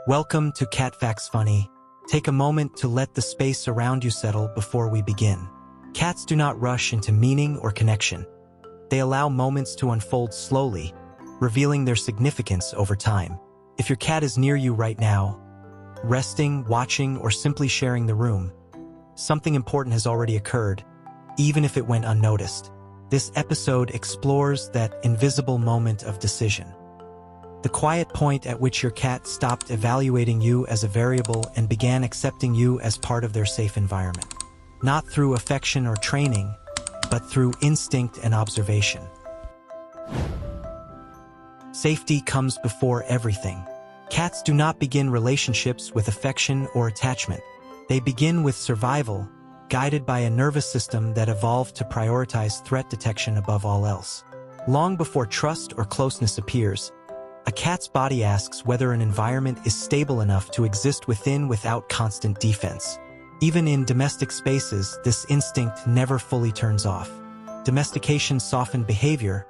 Welcome to Cat Facts Funny. Take a moment to let the space around you settle before we begin. Cats do not rush into meaning or connection. They allow moments to unfold slowly, revealing their significance over time. If your cat is near you right now, resting, watching, or simply sharing the room, something important has already occurred, even if it went unnoticed. This episode explores that invisible moment of decision. The quiet point at which your cat stopped evaluating you as a variable and began accepting you as part of their safe environment. Not through affection or training, but through instinct and observation. Safety comes before everything. Cats do not begin relationships with affection or attachment. They begin with survival, guided by a nervous system that evolved to prioritize threat detection above all else. Long before trust or closeness appears, a cat's body asks whether an environment is stable enough to exist within without constant defense. Even in domestic spaces, this instinct never fully turns off. Domestication softened behavior,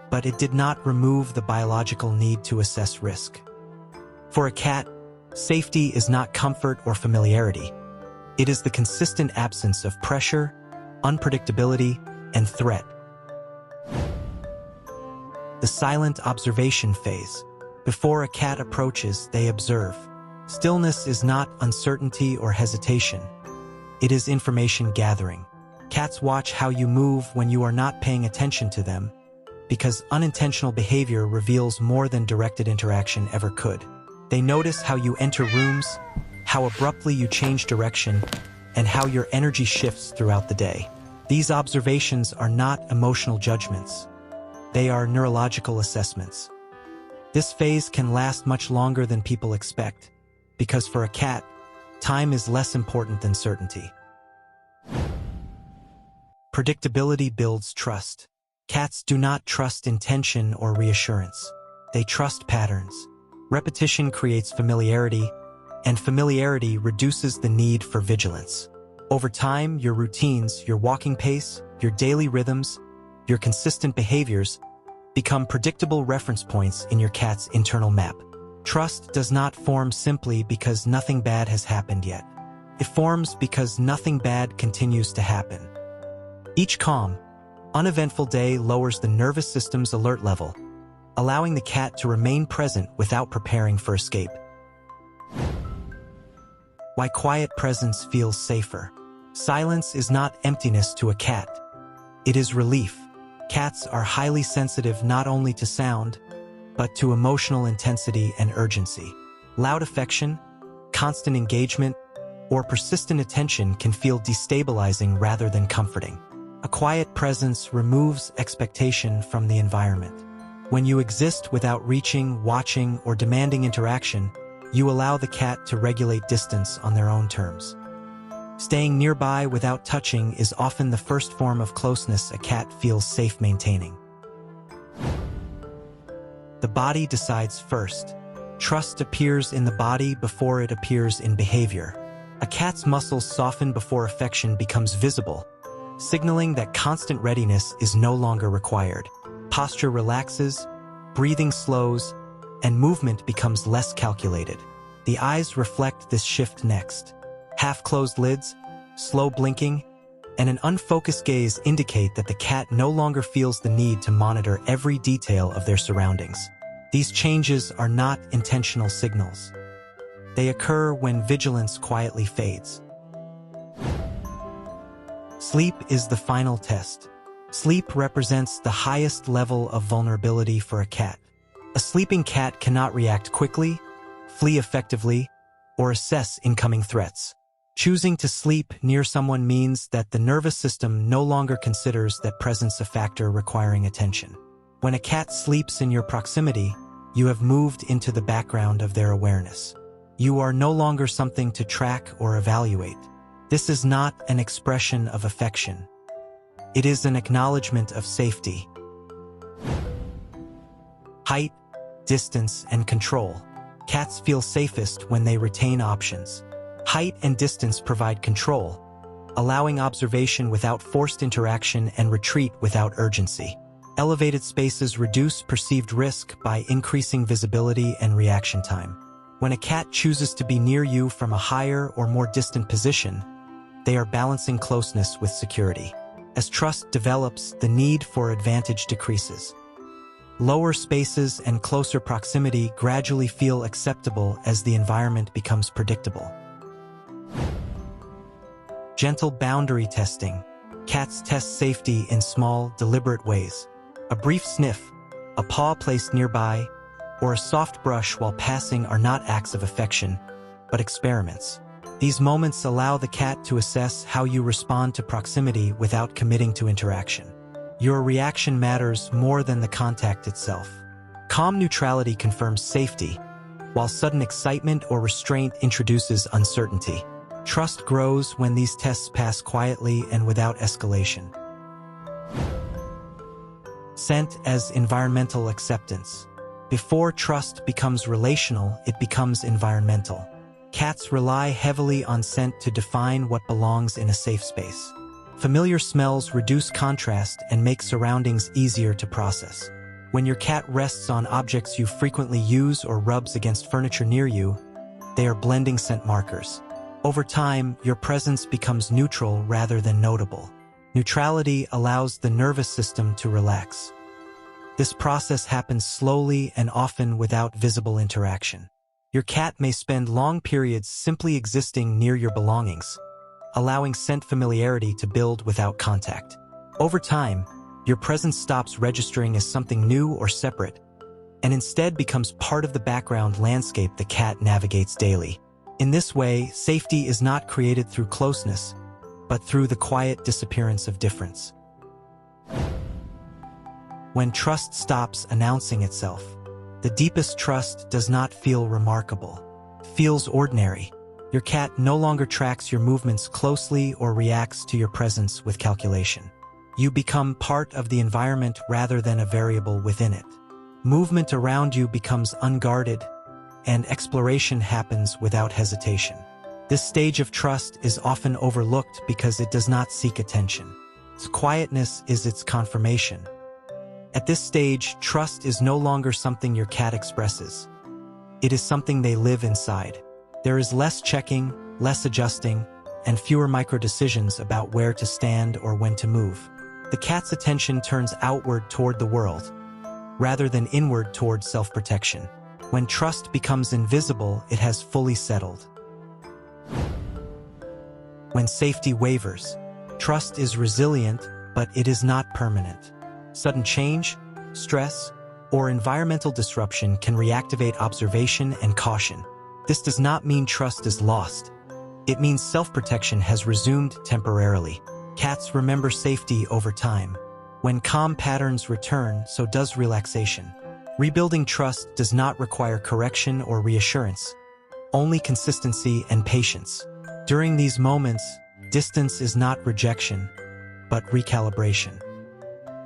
but it did not remove the biological need to assess risk. For a cat, safety is not comfort or familiarity. It is the consistent absence of pressure, unpredictability, and threat. The silent observation phase. Before a cat approaches, they observe. Stillness is not uncertainty or hesitation. It is information gathering. Cats watch how you move when you are not paying attention to them, because unintentional behavior reveals more than directed interaction ever could. They notice how you enter rooms, how abruptly you change direction, and how your energy shifts throughout the day. These observations are not emotional judgments. They are neurological assessments. This phase can last much longer than people expect, because for a cat, time is less important than certainty. Predictability builds trust. Cats do not trust intention or reassurance. They trust patterns. Repetition creates familiarity, and familiarity reduces the need for vigilance. Over time, your routines, your walking pace, your daily rhythms, your consistent behaviors become predictable reference points in your cat's internal map. Trust does not form simply because nothing bad has happened yet. It forms because nothing bad continues to happen. Each calm, uneventful day lowers the nervous system's alert level, allowing the cat to remain present without preparing for escape. Why quiet presence feels safer. Silence is not emptiness to a cat. It is relief. Cats are highly sensitive not only to sound, but to emotional intensity and urgency. Loud affection, constant engagement, or persistent attention can feel destabilizing rather than comforting. A quiet presence removes expectation from the environment. When you exist without reaching, watching, or demanding interaction, you allow the cat to regulate distance on their own terms. Staying nearby without touching is often the first form of closeness a cat feels safe maintaining. The body decides first. Trust appears in the body before it appears in behavior. A cat's muscles soften before affection becomes visible, signaling that constant readiness is no longer required. Posture relaxes, breathing slows, and movement becomes less calculated. The eyes reflect this shift next. Half-closed lids, slow blinking, and an unfocused gaze indicate that the cat no longer feels the need to monitor every detail of their surroundings. These changes are not intentional signals. They occur when vigilance quietly fades. Sleep is the final test. Sleep represents the highest level of vulnerability for a cat. A sleeping cat cannot react quickly, flee effectively, or assess incoming threats. Choosing to sleep near someone means that the nervous system no longer considers that presence a factor requiring attention. When a cat sleeps in your proximity, you have moved into the background of their awareness. You are no longer something to track or evaluate. This is not an expression of affection. It is an acknowledgement of safety. Height, distance, and control. Cats feel safest when they retain options. Height and distance provide control, allowing observation without forced interaction and retreat without urgency. Elevated spaces reduce perceived risk by increasing visibility and reaction time. When a cat chooses to be near you from a higher or more distant position, they are balancing closeness with security. As trust develops, the need for advantage decreases. Lower spaces and closer proximity gradually feel acceptable as the environment becomes predictable. Gentle boundary testing. Cats test safety in small, deliberate ways. A brief sniff, a paw placed nearby, or a soft brush while passing are not acts of affection, but experiments. These moments allow the cat to assess how you respond to proximity without committing to interaction. Your reaction matters more than the contact itself. Calm neutrality confirms safety, while sudden excitement or restraint introduces uncertainty. Trust grows when these tests pass quietly and without escalation. Scent as environmental acceptance. Before trust becomes relational, it becomes environmental. Cats rely heavily on scent to define what belongs in a safe space. Familiar smells reduce contrast and make surroundings easier to process. When your cat rests on objects you frequently use or rubs against furniture near you, they are blending scent markers. Over time, your presence becomes neutral rather than notable. Neutrality allows the nervous system to relax. This process happens slowly and often without visible interaction. Your cat may spend long periods simply existing near your belongings, allowing scent familiarity to build without contact. Over time, your presence stops registering as something new or separate, and instead becomes part of the background landscape the cat navigates daily. In this way, safety is not created through closeness, but through the quiet disappearance of difference. When trust stops announcing itself, the deepest trust does not feel remarkable. It feels ordinary. Your cat no longer tracks your movements closely or reacts to your presence with calculation. You become part of the environment rather than a variable within it. Movement around you becomes unguarded, and exploration happens without hesitation. This stage of trust is often overlooked because it does not seek attention. Its quietness is its confirmation. At this stage, trust is no longer something your cat expresses. It is something they live inside. There is less checking, less adjusting, and fewer micro-decisions about where to stand or when to move. The cat's attention turns outward toward the world, rather than inward toward self-protection. When trust becomes invisible, it has fully settled. When safety wavers, trust is resilient, but it is not permanent. Sudden change, stress, or environmental disruption can reactivate observation and caution. This does not mean trust is lost. It means self-protection has resumed temporarily. Cats remember safety over time. When calm patterns return, so does relaxation. Rebuilding trust does not require correction or reassurance, only consistency and patience. During these moments, distance is not rejection, but recalibration.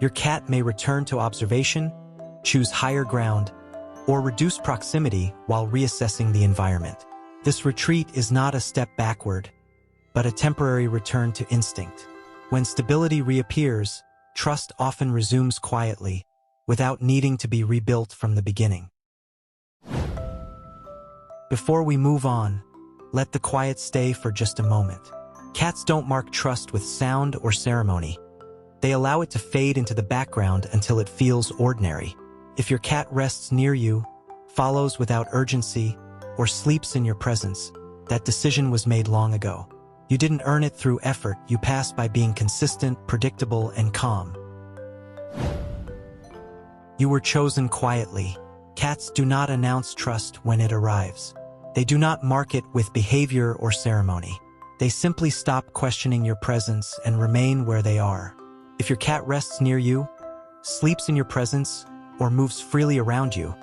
Your cat may return to observation, choose higher ground, or reduce proximity while reassessing the environment. This retreat is not a step backward, but a temporary return to instinct. When stability reappears, trust often resumes quietly, without needing to be rebuilt from the beginning. Before we move on, let the quiet stay for just a moment. Cats don't mark trust with sound or ceremony. They allow it to fade into the background until it feels ordinary. If your cat rests near you, follows without urgency, or sleeps in your presence, that decision was made long ago. You didn't earn it through effort, you passed by being consistent, predictable, and calm. You were chosen quietly. Cats do not announce trust when it arrives. They do not mark it with behavior or ceremony. They simply stop questioning your presence and remain where they are. If your cat rests near you, sleeps in your presence, or moves freely around you,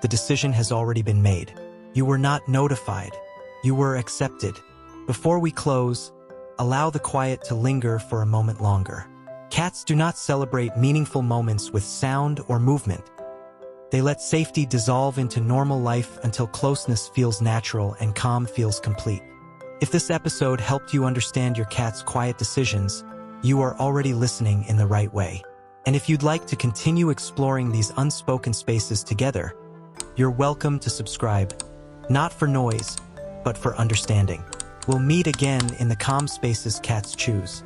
the decision has already been made. You were not notified. You were accepted. Before we close, allow the quiet to linger for a moment longer. Cats do not celebrate meaningful moments with sound or movement. They let safety dissolve into normal life until closeness feels natural and calm feels complete. If this episode helped you understand your cat's quiet decisions, you are already listening in the right way. And if you'd like to continue exploring these unspoken spaces together, you're welcome to subscribe. not for noise, but for understanding. We'll meet again in the calm spaces cats choose.